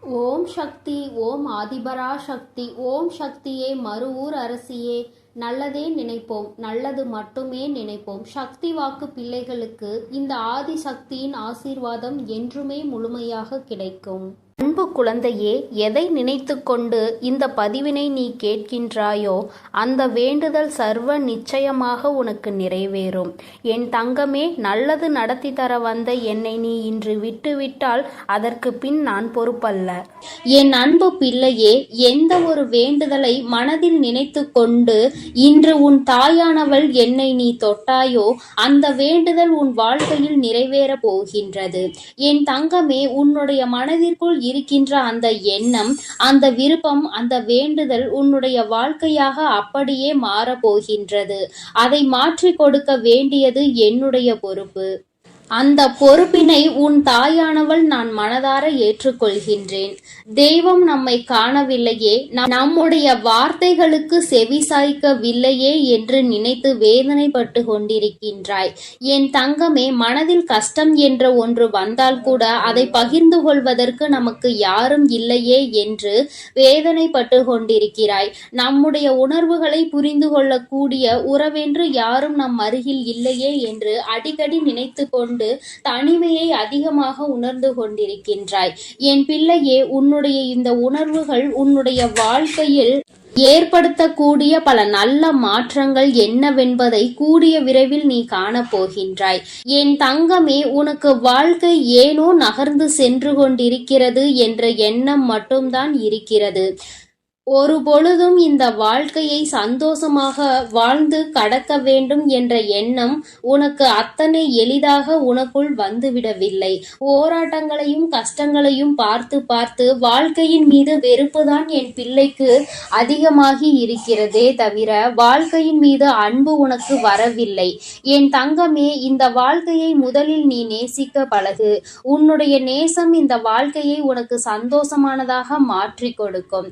ஓம் சக்தி. ஓம் ஆதிபரா சக்தி. ஓம் சக்தியே, மறுவூர் அரசியே. நல்லதே நினைப்போம், நல்லது மட்டுமே நினைப்போம். சக்தி வாக்கு பிள்ளைகளுக்கு இந்த ஆதி சக்தியின் ஆசீர்வாதம் என்றுமே முழுமையாக கிடைக்கும். அன்பு குழந்தையே, எதை நினைத்து கொண்டு இந்த பதிவினை நீ கேட்கின்றாயோ அந்த வேண்டுதல் சர்வ நிச்சயமாக உனக்கு நிறைவேறும். என் தங்கமே, நல்லது நடத்தி தர வந்த என்னை நீ இன்று விட்டுவிட்டால் அதற்கு பின் நான் பொறுப்பல்ல. என் அன்பு பிள்ளையே, எந்த ஒரு வேண்டுதலை மனதில் நினைத்து கொண்டு இன்று உன் தாயானவள் என்னை நீ தொட்டாயோ அந்த வேண்டுதல் உன் வாழ்க்கையில் நிறைவேற போகின்றது. என் தங்கமே, உன்னுடைய மனதிற்குள் இருக்கின்ற அந்த எண்ணம், அந்த விருப்பம், அந்த வேண்டுதல் உன்னுடைய வாழ்க்கையாக அப்படியே மாறப்போகின்றது. அதை மாற்றிக் கொடுக்க வேண்டியது என்னுடைய பொறுப்பு. அந்த பொறுப்பினை உன் தாயானவள் நான் மனதார ஏற்றுக்கொள்கின்றேன். தெய்வம் நம்மை காணவில்லையே, நம்முடைய வார்த்தைகளுக்கு செவி சாய்க்கவில்லையே என்று நினைத்து வேதனைப்பட்டு கொண்டிருக்கின்றாய். என் தங்கமே, மனதில் கஷ்டம் என்ற ஒன்று வந்தால் கூட அதை பகிர்ந்து கொள்வதற்கு நமக்கு யாரும் இல்லையே என்று வேதனைப்பட்டு கொண்டிருக்கிறாய். நம்முடைய உணர்வுகளை புரிந்து கொள்ளக்கூடிய உறவென்று யாரும் நம் அருகில் இல்லையே என்று அடிக்கடி நினைத்து கொண்டு தனிமையை அதிகமாக உணர்ந்து கொண்டிருக்கின்றாய். என் பிள்ளையே, உன்னுடைய இந்த உணர்வுகள் உன்னுடைய வாழ்க்கையில் ஏற்படுத்தக்கூடிய பல நல்ல மாற்றங்கள் என்னவென்பதை கூடிய விரைவில் நீ காணப்போகின்றாய். என் தங்கமே, உனக்கு வாழ்க்கை ஏனோ நகர்ந்து சென்று கொண்டிருக்கிறது என்ற எண்ணம் மட்டும்தான் இருக்கிறது. ஒரு பொழுதும் இந்த வாழ்க்கையை சந்தோஷமாக வாழ்ந்து கடக்க வேண்டும் என்ற எண்ணம் உனக்கு அத்தனை எளிதாக உனக்குள் வந்துவிடவில்லை. போராட்டங்களையும் கஷ்டங்களையும் பார்த்து பார்த்து வாழ்க்கையின் மீது வெறுப்புதான் என் பிள்ளைக்கு அதிகமாகி இருக்கிறதே தவிர வாழ்க்கையின் மீது அன்பு உனக்கு வரவில்லை. என் தங்கமே, இந்த வாழ்க்கையை முதலில் நீ நேசிக்க பழகு. உன்னுடைய நேசம் இந்த வாழ்க்கையை உனக்கு சந்தோஷமானதாக மாற்றி கொடுக்கும்.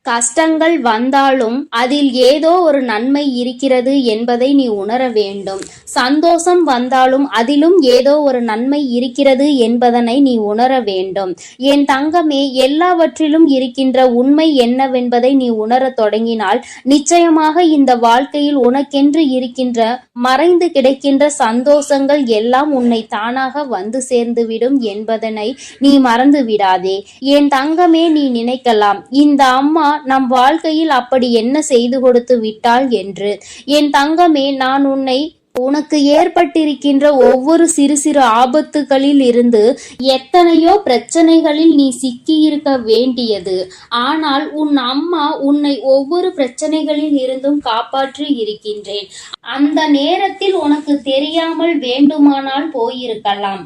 கஷ்டங்கள் வந்தாலும் அதில் ஏதோ ஒரு நன்மை இருக்கிறது என்பதை நீ உணர வேண்டும். சந்தோஷம் வந்தாலும் அதிலும் ஏதோ ஒரு நன்மை இருக்கிறது என்பதனை நீ உணர வேண்டும். என் தங்கமே, எல்லாவற்றிலும் இருக்கின்ற உண்மை என்னவென்பதை நீ உணரத் தொடங்கினால் நிச்சயமாக இந்த வாழ்க்கையில் உனக்கென்று இருக்கின்ற மறைந்து கிடைக்கின்ற சந்தோஷங்கள் எல்லாம் உன்னை தானாக வந்து சேர்ந்துவிடும் என்பதனை நீ மறந்து விடாதே. என் தங்கமே, நீ நினைக்கலாம், இந்த அம்மா நம் வாழ்க்கையில் அப்படி என்ன செய்து கொடுத்து விட்டாள் என்று. என் தங்கமே, நான் உனக்கு ஏற்பட்டிருக்கின்ற ஒவ்வொரு சிறு சிறு ஆபத்துகளில் இருந்து எத்தனையோ பிரச்சனைகளில் நீ சிக்கியிருக்க வேண்டியது. ஆனால் உன் அம்மா உன்னை ஒவ்வொரு பிரச்சனைகளில் இருந்தும் காப்பாற்றி இருக்கின்றேன். அந்த நேரத்தில் உனக்கு தெரியாமல் வேண்டுமானால் போயிருக்கலாம்.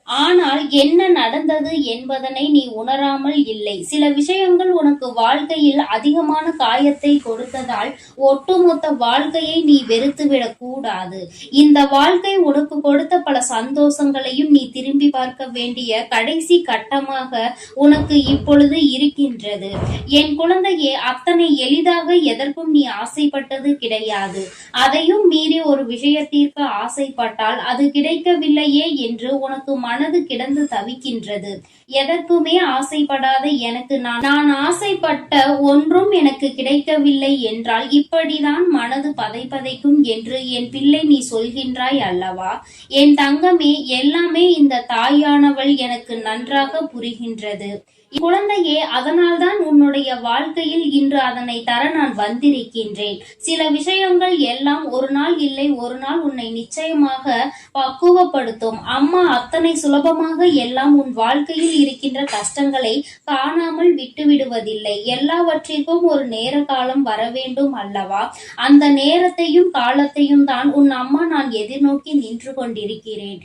ஆனால் என்ன நடந்தது என்பதனை நீ உணராமல் இல்லை. சில விஷயங்கள் உனக்கு வாழ்க்கையில் அதிகமான காயத்தை கொடுத்ததால் ஒட்டுமொத்த வாழ்க்கையை நீ வெறுத்துவிடக் கூடாது. இந்த வாழ்க்கை உனக்கு கொடுத்த பல சந்தோஷங்களையும் நீ திரும்பி பார்க்க வேண்டிய கடைசி கட்டமாக உனக்கு இப்பொழுது இருக்கின்றது. என் குழந்தையே, அத்தனை எளிதாக எதற்கும் நீ ஆசைப்பட்டது கிடையாது. அதையும் மீறி ஒரு விஷயத்திற்கு ஆசைப்பட்டால் அது கிடைக்கவில்லையே என்று உனக்கு மனது கிடந்து தவிக்கின்றது. எதற்குமே ஆசைப்படாத எனக்கு நான் ஆசைப்பட்ட ஒன்றும் எனக்கு கிடைக்கவில்லை என்றால் இப்படிதான் மனது பதைக்கும் என்று என் பிள்ளை நீ சொல்கின்றாய் அல்லவா? என் தங்கமே, எல்லாமே இந்த தாயானவள் எனக்கு நன்றாக புரிகின்றது. குழந்தையே, அதனால்தான் உன்னுடைய வாழ்க்கையில் இன்று அதனை தர நான் வந்திருக்கின்றேன். சில விஷயங்கள் எல்லாம் ஒரு நாள் இல்லை ஒரு நாள் உன்னை நிச்சயமாக பக்குவப்படுத்தும். அம்மா அத்தனை சுலபமாக எல்லாம் உன் வாழ்க்கையில் இருக்கின்ற கஷ்டங்களை காணாமல் விட்டு விடுவதில்லை. எல்லாவற்றிற்கும் ஒரு நேர காலம் வர வேண்டும் அல்லவா? அந்த நேரத்தையும் காலத்தையும் தான் உன் அம்மா நான் எதிர்நோக்கி நின்று கொண்டிருக்கிறேன்.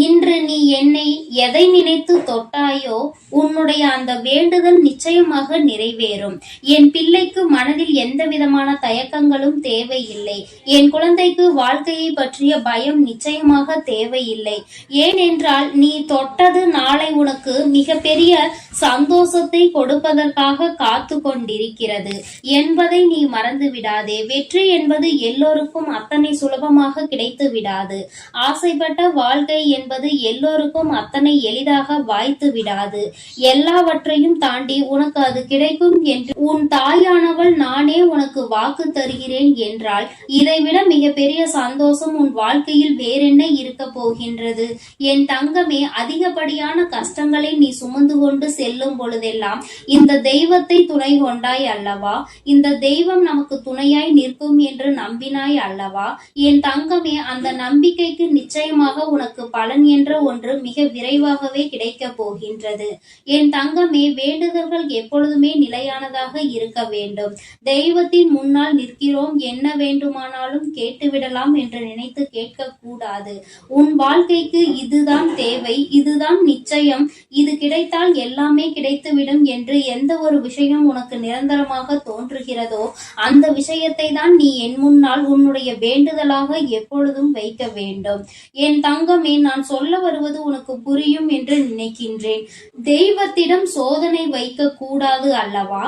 இன்று நீ என்னை எதை நினைத்து தொட்டாயோ உன்னுடைய அந்த வேண்டுதல் நிச்சயமாக நிறைவேறும். என் பிள்ளைக்கு மனதில் எந்த விதமான தயக்கங்களும் தேவையில்லை. என் குழந்தைக்கு வாழ்க்கையை பற்றிய பயம் நிச்சயமாக தேவையில்லை. ஏனென்றால் நீ தொட்டது நாளை உனக்கு மிகப்பெரிய சந்தோஷத்தை கொடுப்பதற்காக காத்து கொண்டிருக்கிறது என்பதை நீ மறந்து விடாதே. வெற்றி என்பது எல்லோருக்கும் அத்தனை சுலபமாக கிடைத்து விடாது. ஆசைப்பட்ட வாழ்க்கை என்பது எல்லோருக்கும் அத்தனை எளிதாக வாய்த்து விடாது. எல்லாவற்றையும் எல்லாவற்றையும் தாண்டி உனக்கு அது கிடைக்கும் என்று உன் தாயானவள் நானே உனக்கு வாக்கு தருகிறேன் என்றால் இதைவிட மிகப்பெரிய சந்தோஷம் உன் வாழ்க்கையில் வேறென்ன இருக்க போகின்றது? என் தங்கமே, அதிகப்படியான கஷ்டங்களை நீ சுமந்து கொண்டு செல்லும் பொழுதெல்லாம் இந்த தெய்வத்தை துணை கொண்டாய் அல்லவா? இந்த தெய்வம் நமக்கு துணையாய் நிற்கும் என்று நம்பினாய் அல்லவா? என் தங்கமே, அந்த நம்பிக்கைக்கு நிச்சயமாக உனக்கு பலன் என்ற ஒன்று மிக விரைவாகவே கிடைக்கப் போகின்றது. என் தங்கமே, வேண்டுதல்கள் எப்பொழுதுமே நிலையானதாக இருக்க வேண்டும். தெய்வத்தின் முன்னால் நிற்கிறோம், என்ன வேண்டுமானாலும் கேட்டுவிடலாம் என்று நினைத்து கேட்க கூடாது. உன் வாழ்க்கைக்கு இதுதான் தேவை, இதுதான் நிச்சயம், இது கிடைத்தால் எல்லாமே கிடைத்துவிடும் என்று எந்த ஒரு விஷயம் உனக்கு நிரந்தரமாக தோன்றுகிறதோ அந்த விஷயத்தை தான் நீ என் முன்னால் உன்னுடைய வேண்டுதலாக எப்பொழுதும் வைக்க வேண்டும். என் தங்கமே, நான் சொல்ல வருவது உனக்கு புரியும் என்று நினைக்கின்றேன். தெய்வத்திடம் சோதனை வைக்க கூடாது அல்லவா?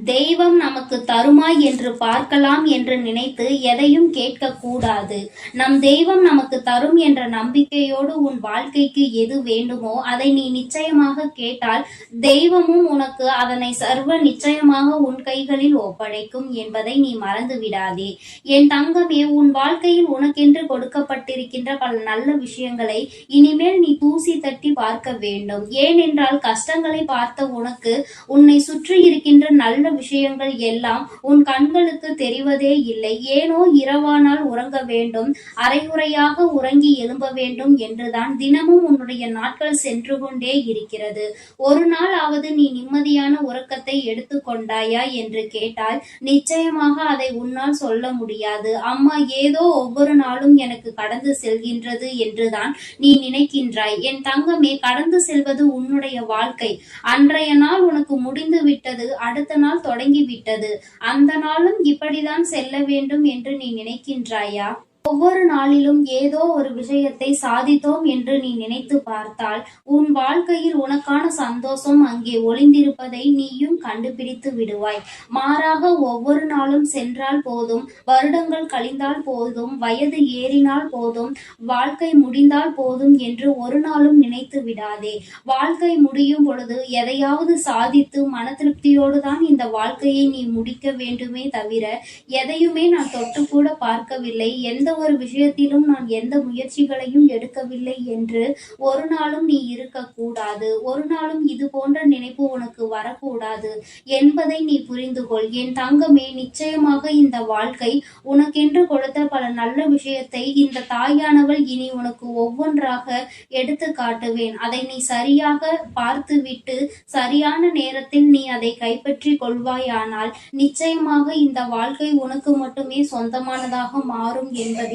தெய்வம் நமக்கு தருமா என்று பார்க்கலாம் என்று நினைத்து எதையும் கேட்க கூடாது. நம் தெய்வம் நமக்கு தரும் என்ற நம்பிக்கையோடு உன் வாழ்க்கைக்கு எது வேண்டுமோ அதை நீ நிச்சயமாக கேட்டால் தெய்வமும் உனக்கு அதனை சர்வ நிச்சயமாக உன் கைகளில் ஒப்படைக்கும் என்பதை நீ மறந்து விடாதே. என் தங்கமே, உன் வாழ்க்கையில் உனக்கென்று கொடுக்கப்பட்டிருக்கின்ற பல நல்ல விஷயங்களை இனிமேல் நீ தூசி தட்டி பார்க்க வேண்டும். ஏனென்றால் கஷ்டங்களை பார்த்த உனக்கு உன்னை சுற்றி இருக்கின்ற நல்ல விஷயங்கள் எல்லாம் உன் கண்களுக்கு தெரிவதே இல்லை. ஏனோ இரவானால் உறங்க வேண்டும், அரைகுறையாக உறங்கி எழும்ப வேண்டும் என்றுதான் தினமும் உன்னுடைய நாட்கள் சென்று கொண்டே இருக்கிறது. ஒரு நாள் ஆவது நீ நிம்மதியான உறக்கத்தை எடுத்துக்கொண்டாயா என்று கேட்டால் நிச்சயமாக அதை உன்னால் சொல்ல முடியாது. அம்மா, ஏதோ ஒவ்வொரு நாளும் எனக்கு கடந்து செல்கின்றது என்றுதான் நீ நினைக்கின்றாய். என் தங்கமே, கடந்து செல்வது உன்னுடைய வாழ்க்கை. அன்றைய நாள் உனக்கு முடிந்து விட்டது, அடுத்த நாள் தொடங்கி விட்டது. அந்த நாளும் இப்படிதான் செல்ல வேண்டும் என்று நீ நினைக்கின்றாயா? ஒவ்வொரு நாளிலும் ஏதோ ஒரு விஷயத்தை சாதித்தோம் என்று நீ நினைத்து பார்த்தால் உன் வாழ்க்கையில் உனக்கான சந்தோஷம் அங்கே ஒளிந்திருப்பதை நீயும் கண்டுபிடித்து விடுவாய். மாறாக ஒவ்வொரு நாளும் சென்றால் போதும், வருடங்கள் கழிந்தால் போதும், வயது ஏறினால் போதும், வாழ்க்கை முடிந்தால் போதும் என்று ஒரு நாளும் நினைத்து விடாதே. வாழ்க்கை முடியும் பொழுது எதையாவது சாதித்து மன திருப்தியோடு தான் இந்த வாழ்க்கையை நீ முடிக்க வேண்டுமே தவிர எதையுமே நான் தொட்டு கூட பார்க்கவில்லை, எந்த ஒரு விஷயத்திலும் நான் எந்த முயற்சிகளையும் எடுக்கவில்லை என்று ஒரு நாளும் நீ இருக்கக்கூடாது. ஒரு நாளும் இது போன்ற நினைப்பு உனக்கு வரக்கூடாது என்பதை நீ புரிந்து கொள். என் தங்கமே, நிச்சயமாக இந்த வாழ்க்கை உனக்கென்று கொடுத்த பல நல்ல விஷயத்தை இந்த தாயானவள் இனி உனக்கு ஒவ்வொன்றாக எடுத்து காட்டுவேன். அதை நீ சரியாக பார்த்துவிட்டு சரியான நேரத்தில் நீ அதை கைப்பற்றி கொள்வாயானால் நிச்சயமாக இந்த வாழ்க்கை உனக்கு மட்டுமே சொந்தமானதாக மாறும் என்பதில்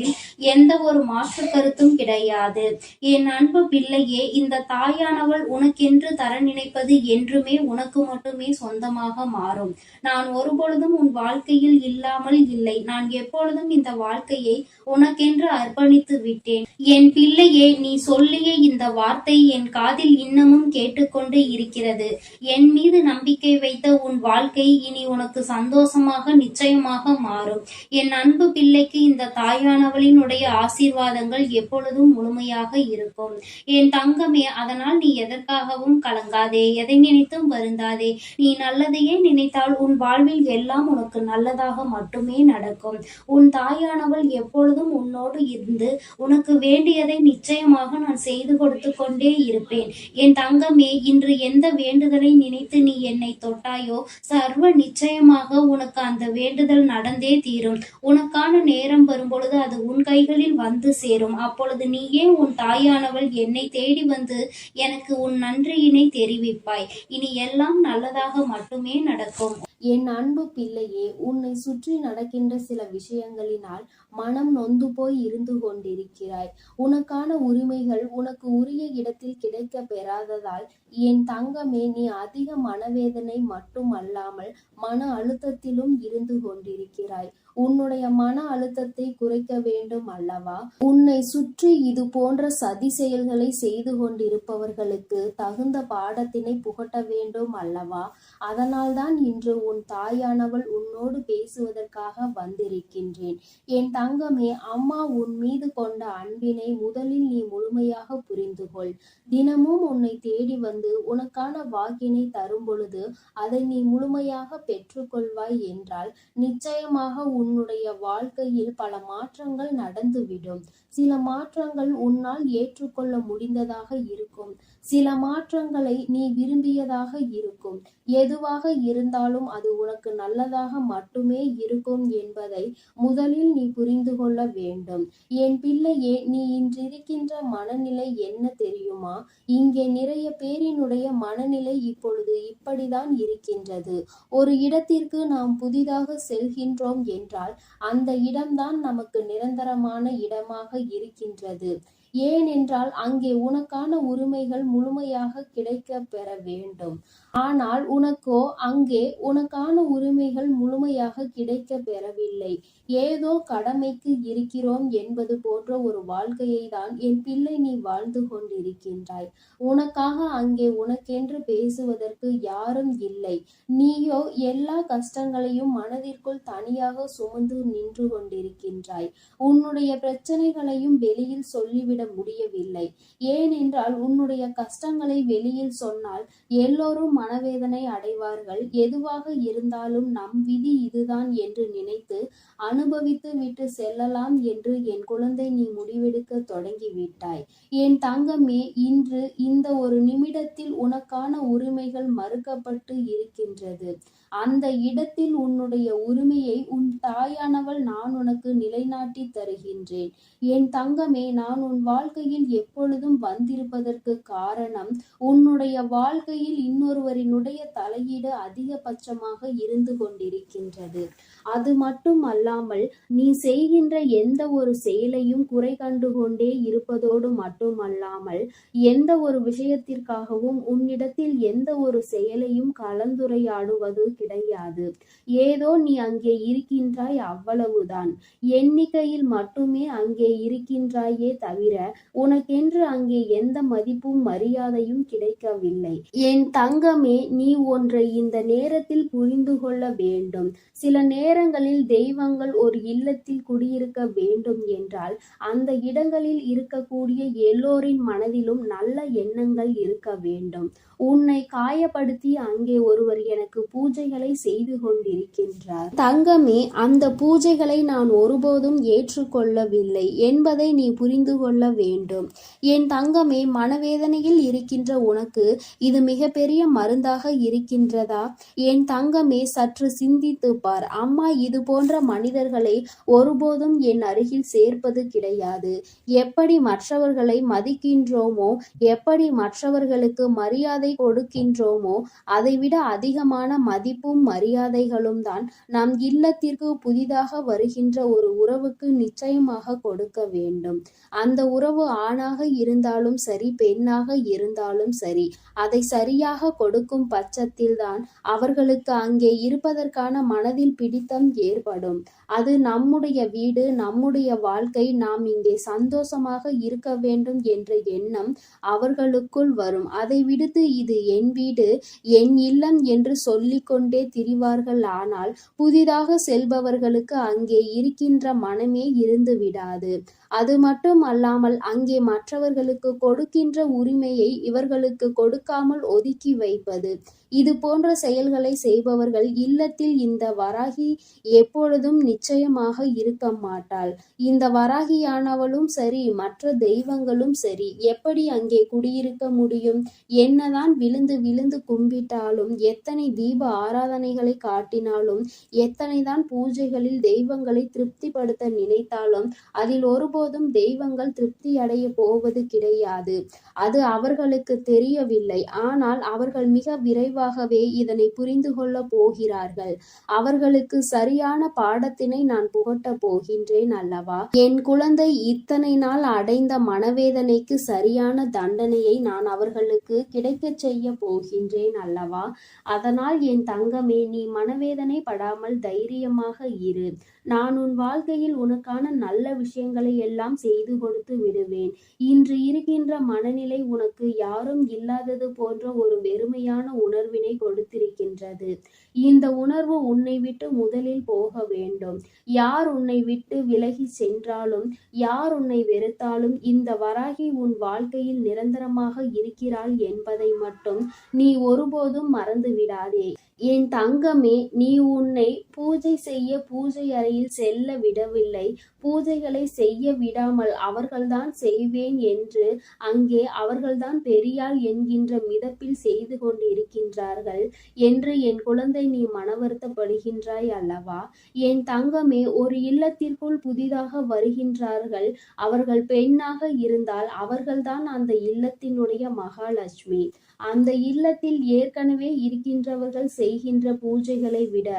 எந்த ஒரு மாற்று கருத்தும் கிடையாது. என் அன்பு பிள்ளையே, இந்த தாயானவள் உனக்கென்று தர நினைப்பது என்றுமே உனக்கு மட்டுமே சொந்தமாக மாறும். நான் ஒருபொழுதும் உன் வாழ்க்கையில் இல்லாமல் இல்லை. நான் எப்பொழுதும் இந்த வாழ்க்கையை உனக்கென்று அர்ப்பணித்து விட்டேன். என் பிள்ளையே, நீ சொல்லிய இந்த வார்த்தை என் காதில் இன்னமும் கேட்டுக்கொண்டு இருக்கிறது. என் மீது நம்பிக்கை வைத்த உன் வாழ்க்கை இனி உனக்கு சந்தோஷமாக நிச்சயமாக மாறும். என் அன்பு பிள்ளைக்கு இந்த தாயானவளினுடைய ஆசீர்வாதங்கள் எப்பொழுதும் முழுமையாக இருக்கும். என் தங்கமே, அதனால் நீ எதற்காகவும் கலங்காதே, எதை நினைத்தும் வருந்தாதே. நீ நல்லதையே நினைத்தால் உன் வாழ்வில் எல்லாம் உனக்கு நல்லதாக மட்டுமே நடக்கும். உன் தாயானவள் எப்பொழுதும் உன்னோடு இருந்து உனக்கு வேண்டியதை நிச்சயமாக நான் செய்து கொடுத்து கொண்டே இருப்பேன். என் தங்கமே, இன்று எந்த வேண்டுதலை நினைத்து நீ என்னை தொட்டாயோ சர்வ நிச்சயமாக உனக்கு அந்த வேண்டுதல் நடந்தே தீரும். உனக்கான நேரம் வரும்பொழுது அது உன் கைகளில் வந்து சேரும். அப்பொழுது நீயே உன் தாயானவள் என்னை தேடி வந்து எனக்கு உன் நன்றியினை தெரிவிப்பாய். இனி எல்லாம் நல்லதாக மட்டுமே நடக்கும். என் அன்பு பிள்ளையே, உன்னை சுற்றி நடக்கின்ற சில விஷயங்களினால் மனம் நொந்து போய் இருந்து கொண்டிருக்கிறாய். உனக்கான உரிமைகள் உனக்கு உரிய இடத்தில் கிடைக்க பெறாததால் என் தங்கமே, நீ அதிக மனவேதனை மட்டும் அல்லாமல் மன அழுத்தத்திலும் இருந்து கொண்டிருக்கிறாய். உன்னுடைய மன அழுத்தத்தை குறைக்க வேண்டும் அல்லவா? உன்னை சுற்றி இது போன்ற சதி செயல்களை செய்து கொண்டிருப்பவர்களுக்கு தகுந்த பாடத்தினை புகட்ட வேண்டும் அல்லவா? அதனால்தான் இன்று உன் தாயானவள் உன்னோடு பேசுவதற்காக வந்திருக்கின்றேன். என் தங்கமே, அம்மா உன் மீது கொண்ட அன்பினை முதலில் நீ முழுமையாக புரிந்து கொள். தினமும் உன்னை தேடி வந்து உனக்கான வாக்கினை தரும் பொழுது அதை நீ முழுமையாக பெற்றுக்கொள்வாய் என்றால் நிச்சயமாக உன்னுடைய வாழ்க்கையில் பல மாற்றங்கள் நடந்துவிடும். சில மாற்றங்கள் உன்னால் ஏற்றுக்கொள்ள முடிந்ததாக இருக்கும். சில மாற்றங்களை நீ விரும்பியதாக இருக்கும். எதுவாக இருந்தாலும் அது உனக்கு நல்லதாக மட்டுமே இருக்கும் என்பதை முதலில் நீ புரிந்து கொள்ள வேண்டும். என் பிள்ளையே, நீ இன்றிருக்கின்ற மனநிலை என்ன தெரியுமா? இங்கே நிறைய பேரினுடைய மனநிலை இப்பொழுது இப்படிதான் இருக்கின்றது. ஒரு இடத்திற்கு நாம் புதிதாக செல்கின்றோம் என்றால் அந்த இடம்தான் நமக்கு நிரந்தரமான இடமாக இருக்கின்றது. ஏனென்றால் அங்கே உனக்கான உரிமைகள் முழுமையாக கிடைக்க பெற வேண்டும். ஆனால் உனக்கோ அங்கே உனக்கான உரிமைகள் முழுமையாக கிடைக்க பெறவில்லை. ஏதோ கடமைக்கு இருக்கிறோம் என்பது போன்ற ஒரு வாழ்க்கையை தான் என் பிள்ளை நீ வாழ்ந்து கொண்டிருக்கின்றாய். உனக்காக அங்கே உனக்கென்று பேசுவதற்கு யாரும் இல்லை. நீயோ எல்லா கஷ்டங்களையும் மனதிற்குள் தனியாக சுமந்து நின்று கொண்டிருக்கின்றாய். உன்னுடைய பிரச்சனைகளையும் வெளியில் சொல்லிவிட முடியவில்லை. ஏனென்றால் உன்னுடைய கஷ்டங்களை வெளியில் சொன்னால் எல்லோரும் மனவேதனை அடைவார்கள். எதுவாக இருந்தாலும் நம் விதி இதுதான் என்று நினைத்து அனுபவித்து விட்டு செல்லலாம் என்று என் குழந்தை நீ முடிவெடுக்க தொடங்கிவிட்டாய். என் தங்கமே, இன்று இந்த ஒரு நிமிடத்தில் உனக்கான உரிமைகள் மறுக்கப்பட்டு இருக்கின்றது. அந்த இடத்தில் உன்னுடைய உரிமையை உன் தாயானவள் நான் உனக்கு நிலைநாட்டி தருகின்றேன். என் தங்கமே, நான் உன் வாழ்க்கையில் எப்பொழுதும் வந்திருப்பதற்கு காரணம் உன்னுடைய வாழ்க்கையில் இன்னொருவரினுடைய தலையீடு அதிகபட்சமாக இருந்து கொண்டிருக்கின்றது. அது மட்டும் அல்லாமல் நீ செய்கின்ற எந்த ஒரு செயலையும் குறை கண்டு கொண்டே இருப்பதோடு மட்டுமல்லாமல் எந்த ஒரு விஷயத்திற்காகவும் உன்னிடத்தில் எந்த ஒரு செயலையும் கலந்துரையாடுவது கிடையாது. ஏதோ நீ அங்கே இருக்கின்றாய், அவ்வளவுதான். எண்ணிக்கையில் மட்டுமே அங்கே இருக்கின்றாயே தவிர உனக்கென்று அங்கே எந்த மதிப்பும் மரியாதையும் கிடைக்கவில்லை. என் தங்கமே, நீ ஒன்றை இந்த நேரத்தில் புரிந்து கொள்ள வேண்டும். சில நேரங்களில் தெய்வங்கள் ஒரு இல்லத்தில் குடியிருக்க வேண்டும் என்றால் அந்த இடங்களில் இருக்கக்கூடிய எல்லோரின் மனதிலும் நல்ல எண்ணங்கள் இருக்க வேண்டும். உன்னை காயப்படுத்தி அங்கே ஒருவர் எனக்கு பூஜைகளை செய்து கொண்டிருக்கின்றார். தங்கமே, அந்த பூஜைகளை நான் ஒருபோதும் ஏற்றுக்கொள்ளவில்லை என்பதை நீ புரிந்து கொள்ள வேண்டும். என் தங்கமே, மனவேதனையில் இருக்கின்ற உனக்கு இது மிகப்பெரிய மருந்தாக இருக்கின்றதா? என் தங்கமே, சற்று சிந்தித்து பார். அம்மா இது போன்ற மனிதர்களை ஒருபோதும் என் அருகில் சேர்ப்பது கிடையாது. எப்படி மற்றவர்களை மதிக்கின்றோமோ, எப்படி மற்றவர்களுக்கு மரியாதை கொடுக்கின்றோமோ, அதைவிட அதிகமான மதிப்பும் மரியாதைகளும் தான் நம் இல்லத்திற்கு புதிதாக வருகின்ற ஒரு உறவுக்கு நிச்சயமாக கொடுக்க வேண்டும். அந்த உறவு ஆணாக இருந்தாலும் சரி, பெண்ணாக இருந்தாலும் சரி, அதை சரியாக கொடுக்கும் பட்சத்தில் தான் அவர்களுக்கு அங்கே இருப்பதற்கான மனதில் பிடித்தம் ஏற்படும். அது நம்முடைய வீடு, நம்முடைய வாழ்க்கை, நாம் இங்கே சந்தோஷமாக இருக்க வேண்டும் என்ற எண்ணம் அவர்களுக்குள் வரும். அதை விடுத்து இது என் வீடு, என் இல்லம் என்று சொல்லிக்கொண்டே திரிவார்கள். ஆனால் புதிதாக செல்பவர்களுக்கு அங்கே இருக்கின்ற மனமே இருந்து விடாது. அது மட்டும் அல்லாமல் அங்கே மற்றவர்களுக்கு கொடுக்கின்ற உரிமையை இவர்களுக்கு கொடுக்காமல் ஒதுக்கி வைப்பது, இது போன்ற செயல்களை செய்பவர்கள் இல்லத்தில் இந்த வராகி எப்பொழுதும் நிச்சயமாக இருக்க மாட்டாள். இந்த வராகியானவளும் சரி, மற்ற தெய்வங்களும் சரி, எப்படி அங்கே குடியிருக்க முடியும்? என்னதான் விழுந்து விழுந்து கும்பிட்டாலும், எத்தனை தீப ஆராதனைகளை காட்டினாலும், எத்தனைதான் பூஜைகளில் தெய்வங்களை திருப்திப்படுத்த நினைத்தாலும் அதில் ஒருபோதும் தெய்வங்கள் திருப்தி அடைய போவது கிடையாது. அது அவர்களுக்கு தெரியவில்லை. ஆனால் அவர்கள் மிக விரைவாக விரைவாகவே இதனை புரிந்து கொள்ளப் போகிறார்கள். அவர்களுக்கு சரியான பாடத்தினை நான் புகட்டப் போகின்றேன் அல்லவா? என் குழந்தை இத்தனை நாள் அடைந்த மனவேதனைக்கு சரியான தண்டனையை நான் அவர்களுக்கு கிடைக்கச் செய்ய போகின்றேன் அல்லவா? அதனால் என் தங்கமே, நீ மனவேதனை படாமல் தைரியமாக இரு. நான் உன் வாழ்க்கையில் உனக்கான நல்ல விஷயங்களை எல்லாம் செய்து கொடுத்து விடுவேன். இன்று இருக்கின்ற மனநிலை உனக்கு யாரும் இல்லாதது போன்ற ஒரு வெறுமையான உணர்வினை கொடுத்திருக்கின்றது. இந்த உணர்வு உன்னை விட்டு முதலில் போக வேண்டும். யார் உன்னை விட்டு விலகி சென்றாலும், யார் உன்னை வெறுத்தாலும், இந்த வராகி உன் வாழ்க்கையில் நிரந்தரமாக இருக்கிறாள் என்பதை மட்டும் நீ ஒருபோதும் மறந்து விடாதே. என் தங்கமே, நீ உன்னை பூஜை செய்ய பூஜை அறையில் செல்ல விடவில்லை. பூஜைகளை செய்ய விடாமல் அவர்கள்தான் செய்வேன் என்று அங்கே அவர்கள்தான் பெரியாள் என்கின்ற மிதப்பில் செய்து கொண்டிருக்கின்றார்கள் என்று என் குழந்தை நீ மனவருத்தப்படுகின்றாய் அல்லவா? என் தங்கமே, ஒரு இல்லத்திற்குள் புதிதாக வருகின்றார்கள். அவர்கள் பெண்ணாக இருந்தால் அவர்கள்தான் அந்த இல்லத்தினுடைய மகாலட்சுமி. அந்த இல்லத்தில் ஏற்கனவே இருக்கின்றவர்கள் செய்கின்ற பூஜைகளை விட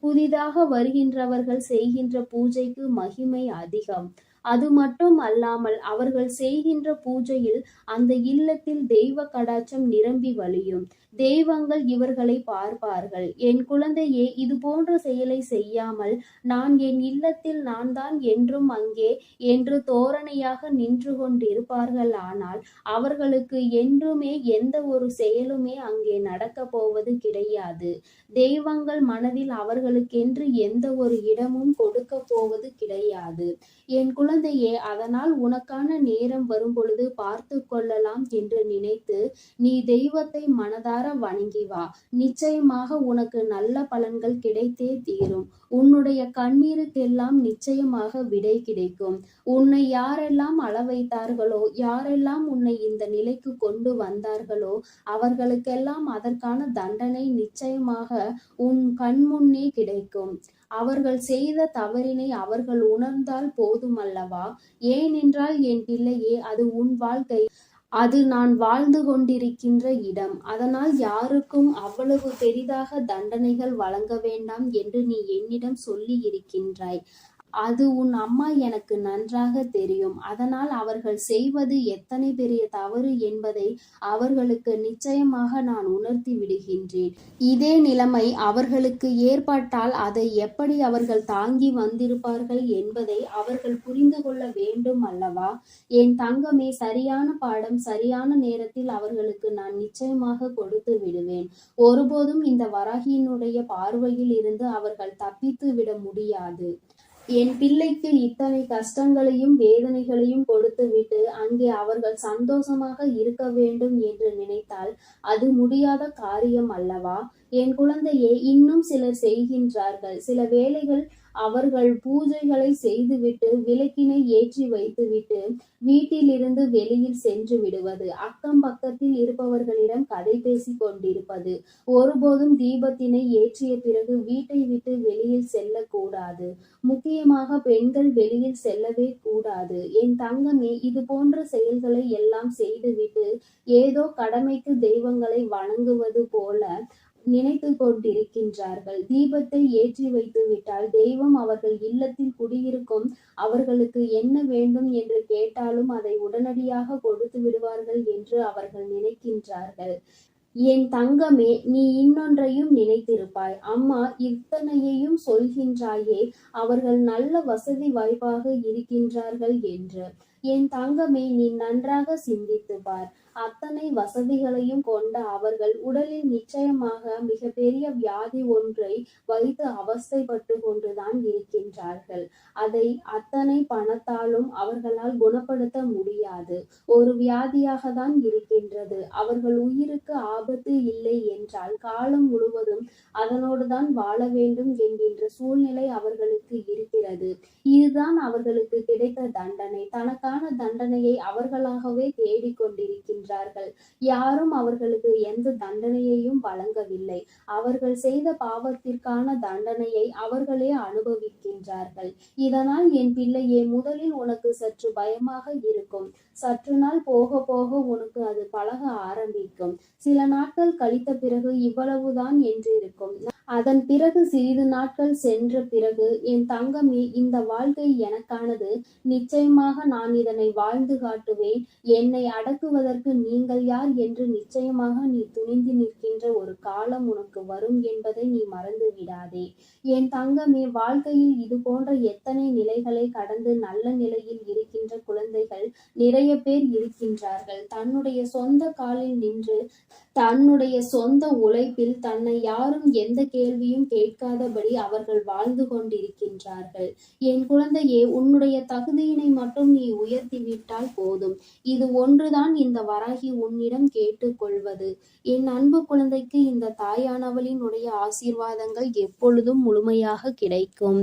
புதிதாக வருகின்றவர்கள் செய்கின்ற பூஜைக்கு மகிமை அதிகம். அது மட்டும் அல்லாமல் அவர்கள் செய்கின்ற பூஜையில் அந்த இல்லத்தில் தெய்வ கடாட்சம் நிரம்பி வழியும். தெய்வங்கள் இவர்களை பார்ப்பார்கள். என் குழந்தையே, இது போன்ற செயலை செய்யாமல் நான் என் இல்லத்தில் நான் தான் என்றும் அங்கே என்று தோரணையாக நின்று கொண்டிருப்பார்கள். ஆனால் அவர்களுக்கு என்றுமே எந்த ஒரு செயலுமே அங்கே நடக்க போவது கிடையாது. தெய்வங்கள் மனதில் அவர்களுக்கென்று எந்த ஒரு இடமும் கொடுக்க போவது கிடையாது. என் குழந்தையே, அதனால் உனக்கான நேரம் வரும் பொழுது பார்த்து கொள்ளலாம் என்று நினைத்து நீ தெய்வத்தை மனதார வணங்கி வா. நிச்சயமாக உனக்கு நல்ல பலன்கள் கிடைத்தே தீரும். உன்னுடைய கண்ணீருக்கெல்லாம் நிச்சயமாக விடை கிடைக்கும். உன்னை யாரெல்லாம் அள வைத்தார்களோ, யாரெல்லாம் உன்னை இந்த நிலைக்கு கொண்டு வந்தார்களோ, அவர்களுக்கெல்லாம் அதற்கான தண்டனை நிச்சயமாக உன் கண்முன்னே கிடைக்கும். அவர்கள் செய்த தவறினை அவர்கள் உணர்ந்தால் போதுமல்லவா? ஏனென்றால் என் பிள்ளையே, அது உன் வாழ்க்கை. அது நான் வாழ்ந்து கொண்டிருக்கின்ற இடம். அதனால் யாருக்கும் அவ்வளவு பெரிதாக தண்டனைகள் வழங்க வேண்டாம் என்று நீ என்னிடம் சொல்லி இருக்கின்றாய். அது உன் அம்மா எனக்கு நன்றாக தெரியும். அதனால் அவர்கள் செய்வது எத்தனை பெரிய தவறு என்பதை அவர்களுக்கு நிச்சயமாக நான் உணர்த்தி விடுகின்றேன். இதே நிலைமை அவர்களுக்கு ஏற்பட்டால் அதை எப்படி அவர்கள் தாங்கி வந்திருப்பார்கள் என்பதை அவர்கள் புரிந்து கொள்ள வேண்டும் அல்லவா? என் தங்கமே, சரியான பாடம் சரியான நேரத்தில் அவர்களுக்கு நான் நிச்சயமாக கொடுத்து விடுவேன். ஒருபோதும் இந்த வராகியினுடைய பார்வையில் இருந்து அவர்கள் தப்பித்து விட முடியாது. என் பிள்ளைக்கு இத்தனை கஷ்டங்களையும் வேதனைகளையும் கொடுத்துவிட்டு அங்கே அவர்கள் சந்தோஷமாக இருக்க வேண்டும் என்று நினைத்தால் அது முடியாத காரியம் அல்லவா? என் குழந்தையே, இன்னும் சிலர் செய்கின்றார்கள். சில வேளைகள் அவர்கள் பூஜைகளை செய்துவிட்டு விளக்கினை ஏற்றி வைத்துவிட்டு வீட்டிலிருந்து வெளியில் சென்று விடுவது, அக்கம் பக்கத்தில் இருப்பவர்களிடம் கதை பேசி கொண்டிருப்பது. ஒருபோதும் தீபத்தினை ஏற்றிய பிறகு வீட்டை விட்டு வெளியில் செல்லக்கூடாது. முக்கியமாக பெண்கள் வெளியில் செல்லவே கூடாது. என் தங்கமே, இது போன்ற செயல்களை எல்லாம் செய்துவிட்டு ஏதோ கடமைக்கு தெய்வங்களை வணங்குவது போல நினைத்து கொண்டிருக்கின்றார்கள். தீபத்தை ஏற்றி வைத்து விட்டால் தெய்வம் அவர்கள் இல்லத்தில் குடியிருக்கும். அவர்களுக்கு என்ன வேண்டும் என்று கேட்டாலும் அதை உடனடியாக கொடுத்து விடுவார்கள் என்று அவர்கள் நினைக்கின்றார்கள். என் தங்கமே, நீ இன்னொன்றையும் நினைத்திருப்பாய். அம்மா இத்தனையையும் சொல்கின்றாயே, அவர்கள் நல்ல வசதி வாய்ப்பாக இருக்கின்றார்கள் என்று. என் தங்கமே, நீ நன்றாக சிந்தித்து பார். அத்தனை வசதிகளையும் கொண்ட அவர்கள் உடலில் நிச்சயமாக மிகப்பெரிய வியாதி ஒன்றை வைத்து அவஸ்தைப்பட்டு கொண்டுதான் இருக்கின்றார்கள். அதை அத்தனை பணத்தாலும் அவர்களால் குணப்படுத்த முடியாது. ஒரு வியாதியாக தான் இருக்கின்றது. அவர்கள் உயிருக்கு ஆபத்து இல்லை என்றால் காலம் முழுவதும் அதனோடு தான் வாழ வேண்டும் என்கின்ற சூழ்நிலை அவர்களுக்கு இருக்கிறது. இதுதான் அவர்களுக்கு கிடைத்த தண்டனை. தனக்கான தண்டனையை அவர்களாகவே தேடிக்கொண்டிருக்கின்றனர். இருக்கின்றார்கள். யாரும் அவர்களுக்கு எந்த தண்டனையையும் வழங்கவில்லை. அவர்கள் செய்த பாவத்திற்கான தண்டனையை அவர்களே அனுபவிக்கின்றார்கள். இதனால் என் பிள்ளையே, முதலில் உனக்கு சற்று பயமாக இருக்கும். சற்று நாள் போக போக உனக்கு அது பழக ஆரம்பிக்கும். சில நாட்கள் கழித்த பிறகு இவ்வளவுதான் என்று இருக்கும். அதன் பிறகு சிறிது நாட்கள் சென்ற பிறகு, என் தங்கமே, இந்த வாழ்க்கை எனக்கானது. நிச்சயமாக நான் இதனை வாழ்ந்து காட்டுவேன். என்னை அடக்குவதற்கு நீங்கள் யார் என்று நிச்சயமாக நீ துணிந்து நிற்கின்ற ஒரு காலம் உனக்கு வரும் என்பதை நீ மறந்து விடாதே. என் தங்கமே, வாழ்க்கையில் இது போன்ற எத்தனை நிலைகளை கடந்து நல்ல நிலையில் இருக்கின்ற குழந்தைகள் நிறைய பேர் இருக்கின்றார்கள். தன்னுடைய சொந்த காலில் நின்று தன்னுடைய சொந்த உழைப்பில் தன்னை யாரும் எந்த கேள்வியும் கேட்காதபடி அவர்கள் வாழ்ந்து கொண்டிருக்கின்றார்கள். என் குழந்தையே, உன்னுடைய தகுதியினை மட்டும் நீ உயர்த்திவிட்டால் போதும். இது ஒன்றுதான் இந்த வராகி உன்னிடம் கேட்டுக்கொள்வது. என் அன்பு குழந்தைக்கு இந்த தாயானவளினுடைய ஆசீர்வாதங்கள் எப்பொழுதும் முழுமையாக கிடைக்கும்.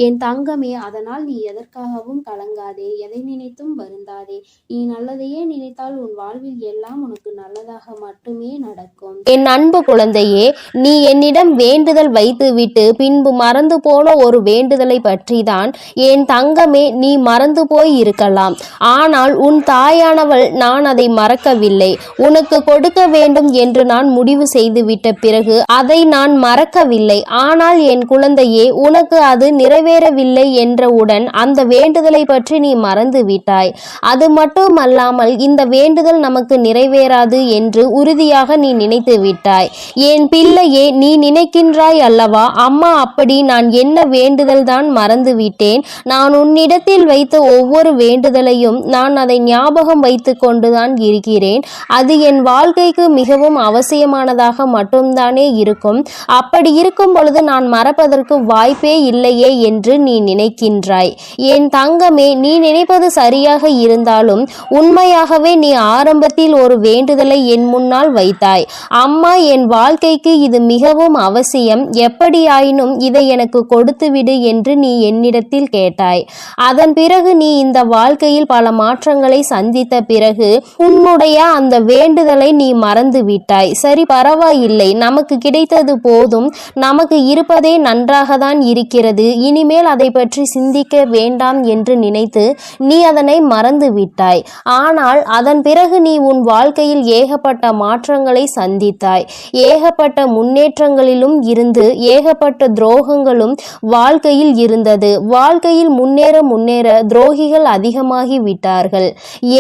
என் தங்கமே, அதனால் நீ எதற்காகவும் கலங்காதே, எதை நினைத்தும் வருந்தாதே. நீ நல்லதையே நினைத்தால் உன் வாழ்வில் எல்லாம் உனக்கு நல்லதாக மட்டுமே நடக்கும். என் அன்பு குழந்தையே, நீ என்னிடம் வேண்டுதல் வைத்துவிட்டு பின்பு மறந்து போன ஒரு வேண்டுதலை பற்றிதான் என் தங்கமே நீ மறந்து போய் இருக்கலாம். ஆனால் உன் தாயானவள் நான் அதை மறக்கவில்லை. உனக்கு கொடுக்க வேண்டும் என்று நான் முடிவு செய்துவிட்ட பிறகு அதை நான் மறக்கவில்லை. ஆனால் என் குழந்தையே, உனக்கு அது நிறைவேறவில்லை என்றவுடன் அந்த வேண்டுதலை பற்றி நீ மறந்து விட்டாய். அது மட்டுமல்லாமல் இந்த வேண்டுதல் நமக்கு நிறைவேறாது என்று உறுதியாக நீ நினைத்து விட்டாய். என் பிள்ளையே, நீ நினைக்கின்றாய் அல்லவா, அம்மா அப்படி நான் என்ன வேண்டுதல் தான் மறந்து விட்டேன். நான் உன்னிடத்தில் வைத்த ஒவ்வொரு வேண்டுதலையும் நான் அதை ஞாபகம் வைத்து கொண்டுதான் இருக்கிறேன். அது என் வாழ்க்கைக்கு மிகவும் அவசியமானதாக மட்டும்தானே இருக்கும். அப்படி இருக்கும் பொழுது நான் மறப்பதற்கு வாய்ப்பே இல்லையே என்று நீ நினைக்கின்றாய். என் தங்கமே, நீ நினைப்பது சரியாக இருந்தாலும் உண்மையாகவே நீ ஆரம்பத்தில் ஒரு வேண்டுதலை என் முன்னால் வைத்தாய். அம்மா, என் வாழ்க்கைக்கு இது மிகவும் அவசியம், எப்படியாயினும் இதை எனக்கு கொடுத்துவிடு என்று நீ என்னிடத்தில் கேட்டாய். அதன் பிறகு நீ இந்த வாழ்க்கையில் பல மாற்றங்களை சந்தித்த பிறகு உன்னுடைய அந்த வேண்டுதலை நீ மறந்து விட்டாய். சரி, பரவாயில்லை, நமக்கு கிடைத்தது போதும், நமக்கு இருப்பதே நன்றாக தான் இருக்கிறது, இனிமேல் அதை பற்றி சிந்திக்க வேண்டாம் என்று நினைத்து நீ அதனை மறந்து விட்டாய். ஆனால் அதன் பிறகு நீ உன் வாழ்க்கையில் ஏகப்பட்ட மாற்றங்களை சந்தித்தாய். ஏகப்பட்ட முன்னேற்றங்களிலும் இருந்து ஏகப்பட்ட துரோகங்களும் வாழ்க்கையில் இருந்தது. வாழ்க்கையில் முன்னேற முன்னேற துரோகிகள் அதிகமாகி விட்டார்கள்.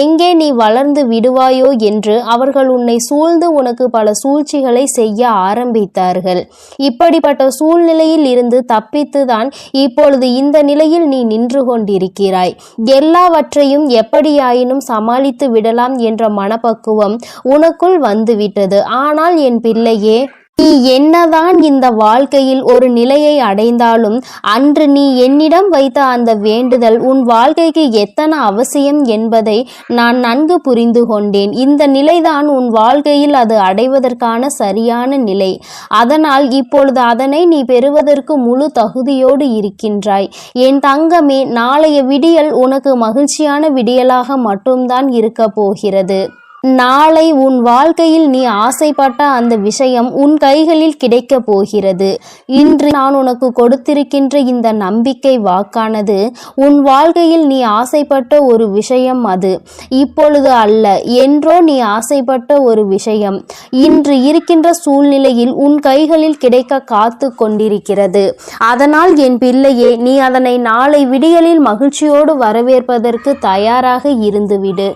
எங்கே நீ வளர்ந்து விடுவாயோ என்று அவர்கள் உன்னை சூழ்ந்து உனக்கு பல சூழ்ச்சிகளை செய்ய ஆரம்பித்தார்கள். இப்படிப்பட்ட சூழ்நிலையில் இருந்து தப்பித்துதான் இப்பொழுது இந்த நிலையில் நீ நின்று கொண்டிருக்கிறாய். எல்லாவற்றையும் எப்படியாயினும் சமாளித்து விடலாம் என்ற மனப்பக்குவம் உனக்குள் வந்துவிட்டது. ஆனால் என் பிள்ளையே, நீ என்னதான் இந்த வாழ்க்கையில் ஒரு நிலையை அடைந்தாலும் அன்று நீ என்னிடம் வைத்த அந்த வேண்டுதல் உன் வாழ்க்கைக்கு எத்தனை அவசியம் என்பதை நான் நன்கு புரிந்து கொண்டேன். இந்த நிலைதான் உன் வாழ்க்கையில் அது அடைவதற்கான சரியான நிலை. அதனால் இப்பொழுது அதனை நீ பெறுவதற்கு முழு தகுதியோடு இருக்கின்றாய். என் தங்கமே, நாளைய விடியல் உனக்கு மகிழ்ச்சியான விடியலாக மட்டும்தான் இருக்க போகிறது. நாளை உன் வாழ்க்கையில் நீ ஆசைப்பட்ட அந்த விஷயம் உன் கைகளில் கிடைக்க போகிறது. இன்று நான் உனக்கு கொடுத்திருக்கின்ற இந்த நம்பிக்கை வாக்கானது உன் வாழ்க்கையில் நீ ஆசைப்பட்ட ஒரு விஷயம். அது இப்பொழுது அல்ல, என்றோ நீ ஆசைப்பட்ட ஒரு விஷயம் இன்று இருக்கின்ற சூழ்நிலையில் உன் கைகளில் கிடைக்க காத்து கொண்டிருக்கிறது. அதனால் என் பிள்ளையே, நீ அதனை நாளை விடியலில் மகிழ்ச்சியோடு வரவேற்பதற்கு தயாராக இருந்துவிடு.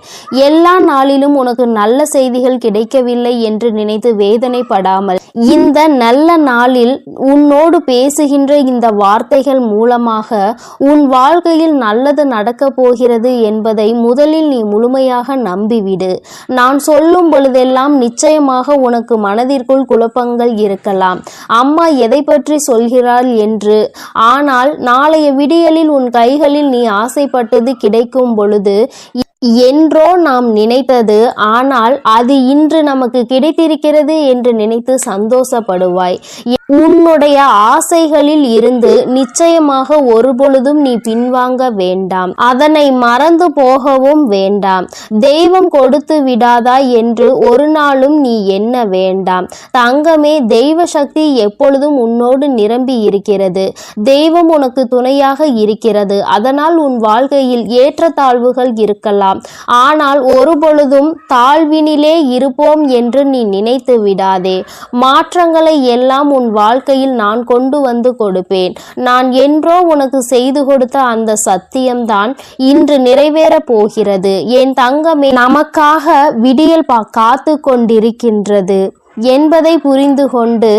எல்லா நாளிலும் உனக்கு நல்ல செய்திகள் கிடைக்கவில்லை என்று நினைத்து வேதனைப்படாமல், இந்த நல்ல நாளில் உன்னோடு பேசுகின்ற இந்த வார்த்தைகள் மூலமாக உன் வாழ்க்கையில் நல்லது நடக்க போகிறது என்பதை முதலில் நீ முழுமையாக நம்பிவிடு. நான் சொல்லும் பொழுதெல்லாம் நிச்சயமாக உனக்கு மனதிற்குள் குழப்பங்கள் இருக்கலாம், அம்மா எதை பற்றி சொல்கிறாள் என்று. ஆனால் நாளைய விடியலில் உன் கைகளில் நீ ஆசைப்பட்டது கிடைக்கும் பொழுது என்றோ நாம் நினைத்தது, ஆனால் அது இன்று நமக்கு கிடைத்திருக்கிறது என்று நினைத்து சந்தோஷப்படுவாய். உன்னுடைய ஆசைகளில் இருந்து நிச்சயமாக ஒருபொழுதும் நீ பின்வாங்க வேண்டாம். அதனை மறந்து போகவும் வேண்டாம். தெய்வம் கொடுத்து விடாதா என்று ஒரு நாளும் நீ எண்ண வேண்டாம். தங்கமே, தெய்வ சக்தி எப்பொழுதும் உன்னோடு நிரம்பி இருக்கிறது. தெய்வம் உனக்கு துணையாக இருக்கிறது. அதனால் உன் வாழ்க்கையில் ஏற்றத்தாழ்வுகள் இருக்கலாம். ஆனால் ஒருபொழுதும் தாழ்வினிலே இருப்போம் என்று நீ நினைத்து விடாதே. மாற்றங்களை எல்லாம் உன் வாழ்க்கையில் நான் கொண்டு வந்து கொடுப்பேன். நான் என்றோ உனக்கு செய்து கொடுத்த அந்த சத்தியம்தான் இன்று நிறைவேறப் போகிறது. என் தங்கமே, நமக்காக விடியல் காத்து கொண்டிருக்கின்றது என்பதை புரிந்து கொண்டு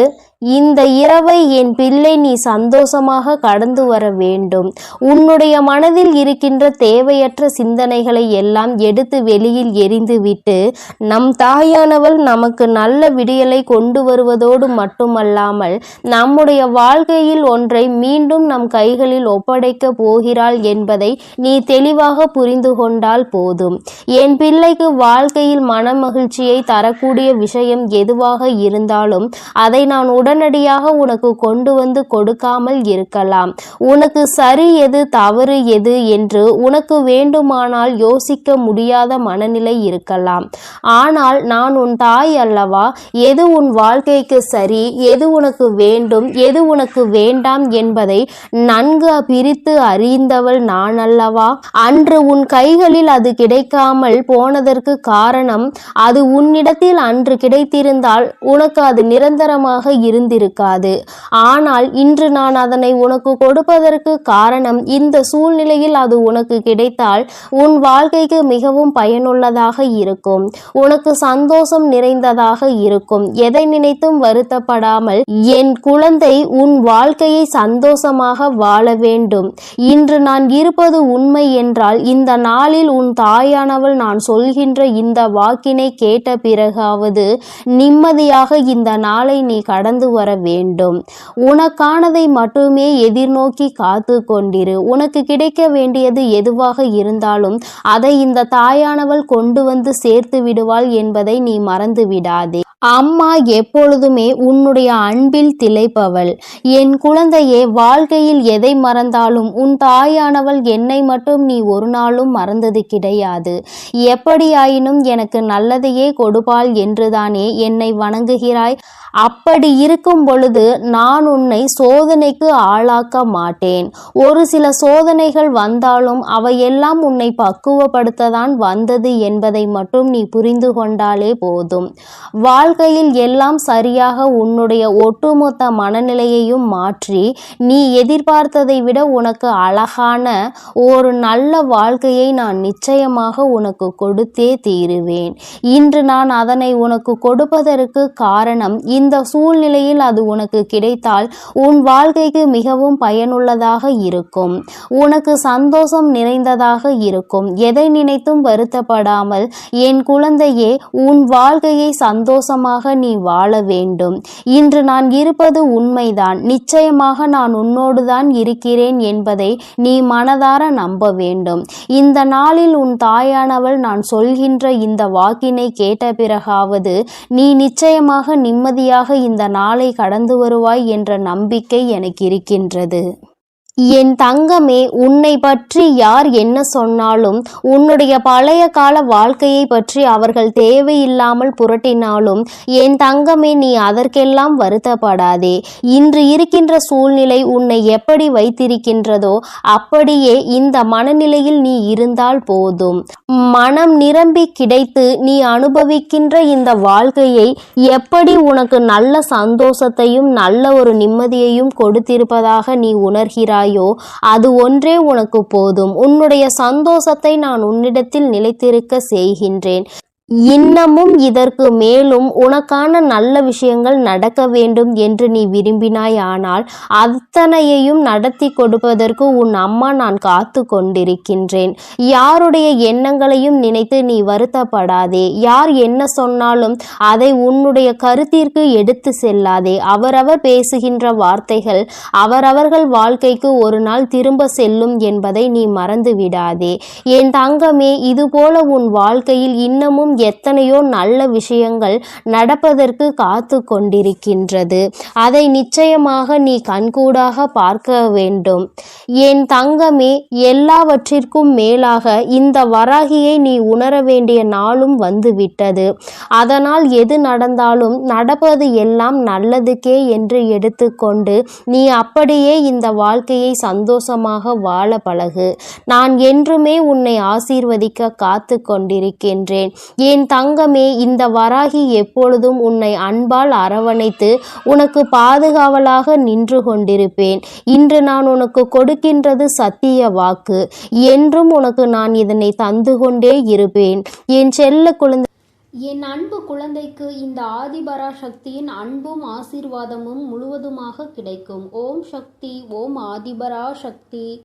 இந்த இரவை என் பிள்ளை நீ சந்தோஷமாக கடந்து வர வேண்டும். உன்னுடைய மனதில் இருக்கின்ற தேவையற்ற சிந்தனைகளை எல்லாம் எடுத்து வெளியில் எறிந்துவிட்டு நம் தாயானவள் நமக்கு நல்ல விடியலை கொண்டு வருவதோடு மட்டுமல்லாமல் நம்முடைய வாழ்க்கையில் ஒன்றை மீண்டும் நம் கைகளில் ஒப்படைக்க போகிறாள் என்பதை நீ தெளிவாக புரிந்து கொண்டால் போதும். என் பிள்ளைக்கு வாழ்க்கையில் மன மகிழ்ச்சியை தரக்கூடிய விஷயம் எதுவாக இருந்தாலும் அதை நான் உடனடியாக உனக்கு கொண்டு வந்து கொடுக்காமல் இருக்கலாம். உனக்கு சரி எது தவறு எது என்று உனக்கு வேண்டுமானால் யோசிக்க முடியாத மனநிலை இருக்கலாம். ஆனால் நான் உன் தாய் அல்லவா? எது உன் வாழ்க்கைக்கு சரி, எது உனக்கு வேண்டும், எது உனக்கு வேண்டாம் என்பதை நன்கு பிரித்து அறிந்தவள் நான் அல்லவா? அன்று உன் கைகளில் அது கிடைக்காமல் போனதற்கு காரணம், அது உன்னிடத்தில் அன்று கிடைத்திருந்தால் உனக்கு அது நிரந்தரமாக இருந்திருக்காது. ஆனால் இன்று நான் அதனை உனக்கு கொடுப்பதற்கு காரணம், இந்த சூழ்நிலையில் அது உனக்கு கிடைத்தால் உன் வாழ்க்கைக்கு மிகவும் பயனுள்ளதாக இருக்கும். உனக்கு சந்தோஷம் நிறைந்ததாக இருக்கும். எதை நினைத்தும் வருத்தப்படாமல் என் குழந்தை உன் வாழ்க்கையை சந்தோஷமாக வாழ வேண்டும். இன்று நான் இருப்பது உண்மை என்றால் இந்த நாளில் உன் தாயானவள் நான் சொல்கின்ற இந்த வாக்கினை கேட்ட பிறகாவது நிம்மதியாக இந்த நாளை நீ கடந்து வர வேண்டும். உனக்கானதை மட்டுமே எதிர்நோக்கி காத்து கொண்டிரு. உனக்கு கிடைக்க வேண்டியது எதுவாக இருந்தாலும் அதை இந்த தாயானவள் கொண்டு வந்து சேர்த்து விடுவாள் என்பதை நீ மறந்து விடாதே. அம்மா எப்பொழுதுமே உன்னுடைய அன்பில் திளைப்பவள். என் குழந்தையே, வாழ்க்கையில் எதை மறந்தாலும் உன் தாயானவள் என்னை மட்டும் நீ ஒரு நாளும் மறந்தது கிடையாது. எப்படியாயினும் எனக்கு நல்லதையே கொடுப்பாள் என்றுதானே என்னை வணங்குகிறாய். அப்படி இருக்கும் பொழுது நான் உன்னை சோதனைக்கு ஆளாக்க மாட்டேன். ஒரு சில சோதனைகள் வந்தாலும் அவையெல்லாம் உன்னை பக்குவப்படுத்ததான் வந்தது என்பதை மட்டும் நீ புரிந்து கொண்டாலே போதும். வாழ்க்கையில் எல்லாம் சரியாக உன்னுடைய ஒட்டுமொத்த மனநிலையையும் மாற்றி நீ எதிர்பார்த்ததை விட உனக்கு அழகான ஒரு நல்ல வாழ்க்கையை நான் நிச்சயமாக உனக்கு கொடுத்தே தீருவேன். இன்று நான் அதனை உனக்கு கொடுப்பதற்கு காரணம், இந்த சூழ்நிலையில் அது உனக்கு கிடைத்தால் உன் வாழ்க்கைக்கு மிகவும் பயனுள்ளதாக இருக்கும். உனக்கு சந்தோஷம் நிறைந்ததாக இருக்கும். எதை நினைத்தும் வருத்தப்படாமல் என் குழந்தையே, உன் வாழ்க்கையை சந்தோஷமாக நீ வாழ வேண்டும். இன்று நான் இருப்பது உண்மைதான். நிச்சயமாக நான் உன்னோடுதான் இருக்கிறேன் என்பதை நீ மனதார நம்ப வேண்டும். இந்த நாளில் உன் தாயானவள் நான் சொல்கின்ற இந்த வாக்கினை கேட்ட பிறகாவது நீ நிச்சயமாக நிம்மதியாக இந்த நாளை கடந்து வருவாய் என்ற நம்பிக்கை எனக்கு இருக்கின்றது. என் தங்கமே, உன்னை பற்றி யார் என்ன சொன்னாலும், உன்னுடைய பழைய கால வாழ்க்கையை பற்றி அவர்கள் தேவையில்லாமல் புரட்டினாலும் என் தங்கமே, நீ அதற்கெல்லாம் வருத்தப்படாதே. இன்று இருக்கின்ற சூழ்நிலை உன்னை எப்படி வைத்திருக்கின்றதோ அப்படியே இந்த மனநிலையில் நீ இருந்தால் போதும். மனம் நிரம்பி கிடைத்து நீ அனுபவிக்கின்ற இந்த வாழ்க்கையை எப்படி உனக்கு நல்ல சந்தோஷத்தையும் நல்ல ஒரு நிம்மதியையும் கொடுத்திருப்பதாக நீ உணர்கிறாய், அது ஒன்றே உனக்கு போதும். உன்னுடைய சந்தோஷத்தை நான் உன்னிடத்தில் நிலைத்திருக்க செய்கின்றேன். இன்னமும் இதற்கு மேலும் உனக்கான நல்ல விஷயங்கள் நடக்க வேண்டும் என்று நீ விரும்பினாயானால் அத்தனையையும் நடத்தி கொடுப்பதற்கு உன் அம்மா நான் காத்து கொண்டிருக்கின்றேன். யாருடைய எண்ணங்களையும் நினைத்து நீ வருத்தப்படாதே. யார் என்ன சொன்னாலும் அதை உன்னுடைய கருத்திற்கு எடுத்து செல்லாதே. அவரவர் பேசுகின்ற வார்த்தைகள் அவரவர்கள் வாழ்க்கைக்கு ஒரு நாள் திரும்ப செல்லும் என்பதை நீ மறந்து விடாதே. என் தங்கமே, இதுபோல உன் வாழ்க்கையில் இன்னமும் எத்தனையோ நல்ல விஷயங்கள் நடப்பதற்கு காத்து கொண்டிருக்கின்றது. அதை நிச்சயமாக நீ கண்கூடாக பார்க்க வேண்டும். என் தங்கமே, எல்லாவற்றிற்கும் மேலாக இந்த வராகியை நீ உணர வேண்டிய நாளும் வந்துவிட்டது. அதனால் எது நடந்தாலும் நடப்பது எல்லாம் நல்லதுக்கே என்று எடுத்துக்கொண்டு நீ அப்படியே இந்த வாழ்க்கையை சந்தோஷமாக வாழ பழகு. நான் என்றுமே உன்னை ஆசீர்வதிக்க காத்து கொண்டிருக்கின்றேன். என் தங்கமே, இந்த வராகி எப்பொழுதும் உன்னை அன்பால் அரவணைத்து உனக்கு பாதுகாவலாக நின்று கொண்டிருப்பேன். இன்று நான் உனக்கு கொடுக்கின்றது சத்திய வாக்கு. என்றும் உனக்கு நான் இதனை தந்து கொண்டே இருப்பேன். என் செல்ல குழந்தை, என் அன்பு குழந்தைக்கு இந்த ஆதிபரா சக்தியின் அன்பும் ஆசீர்வாதமும் முழுவதுமாக கிடைக்கும். ஓம் சக்தி, ஓம் ஆதிபரா சக்தி.